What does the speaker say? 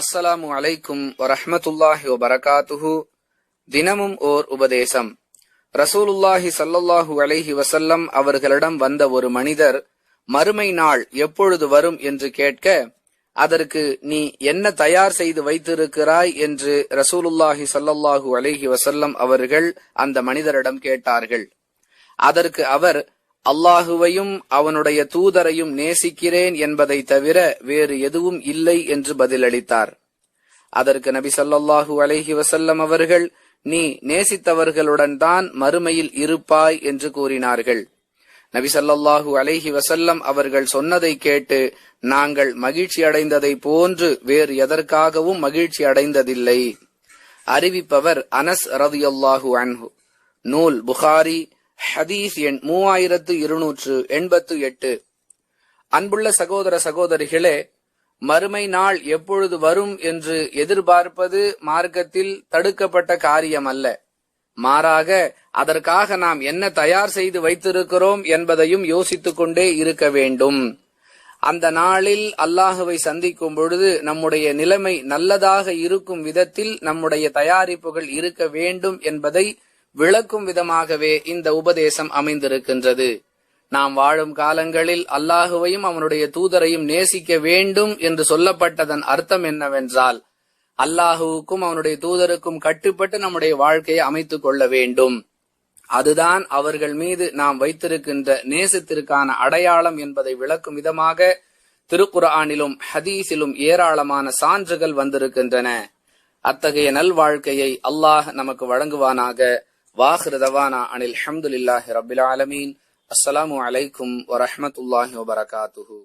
அஸ்ஸலாமு அலைக்கும் வரஹ்மத்துல்லாஹி வபரகாத்துஹு. தினமும் ஓர் உபதேசம். ரசூலுல்லாஹி ஸல்லல்லாஹு அலைஹி வஸல்லம் அவர்களிடம் வந்த ஒரு மனிதர் மறுமை நாள் எப்பொழுது வரும் என்று கேட்க, அதற்கு நீ என்ன தயார் செய்து வைத்திருக்கிறாய் என்று ரசூலுல்லாஹி ஸல்லல்லாஹு அலைஹி வஸல்லம் அவர்கள் அந்த மனிதரிடம் கேட்டார்கள். அதற்கு அவர், அல்லாஹுவையும் அவனுடைய தூதரையும் நேசிக்கிறேன் என்பதை தவிர வேறு எதுவும் இல்லை என்று பதிலளித்தார். அதற்கு நபி ஸல்லல்லாஹு அலைஹி வஸல்லம் அவர்கள், நீ நேசித்தவர்களுடன் தான் மறுமையில் இருப்பாய் என்று கூறினார்கள். நபி ஸல்லல்லாஹு அலைஹி வஸல்லம் அவர்கள் சொன்னதை கேட்டு நாங்கள் மகிழ்ச்சி அடைந்ததை போன்று வேறு எதற்காகவும் மகிழ்ச்சி அடைந்ததில்லை. அறிவிப்பவர் அனஸ் ரலியல்லாஹு அன்ஹு. நூல் புகாரி, ஹதீஸ் எண் 3288. அன்புள்ள சகோதர சகோதரிகளே, மறுமை நாள் எப்பொழுது வரும் என்று எதிர்பார்ப்பது மார்க்கத்தில் தடுக்கப்பட்ட காரியம் அல்ல. மாறாக அதற்காக நாம் என்ன தயார் செய்து வைத்திருக்கிறோம் என்பதையும் யோசித்துக் கொண்டே இருக்க வேண்டும். அந்த நாளில் அல்லாஹுவை சந்திக்கும் பொழுது நம்முடைய நிலைமை நல்லதாக இருக்கும் விதத்தில் நம்முடைய தயாரிப்புகள் இருக்க வேண்டும் என்பதை விளக்கும் விதமாகவே இந்த உபதேசம் அமைந்திருக்கின்றது. நாம் வாழும் காலங்களில் அல்லாஹுவையும் அவனுடைய தூதரையும் நேசிக்க வேண்டும் என்று சொல்லப்பட்டதன் அர்த்தம் என்னவென்றால், அல்லாஹுவுக்கும் அவனுடைய தூதருக்கும் கட்டுப்பட்டு நம்முடைய வாழ்க்கையை அமைத்துக் கொள்ள வேண்டும். அதுதான் அவர்கள் மீது நாம் வைத்திருக்கின்ற நேசத்திற்கான அடையாளம் என்பதை விளக்கும் விதமாக திருக்குர்ஆனிலும் ஹதீஸிலும் ஏராளமான சான்றுகள் வந்திருக்கின்றன. அத்தகைய நல்வாழ்க்கையை அல்லாஹ் நமக்கு வழங்குவானாக. வாஹிரு தவானா அனில் ஹம்துலில்லாஹி ரப்பில் ஆலமீன். அஸ்ஸலாமு அலைக்கும் வரஹ்மத்துல்லாஹி வபரகாத்துஹு.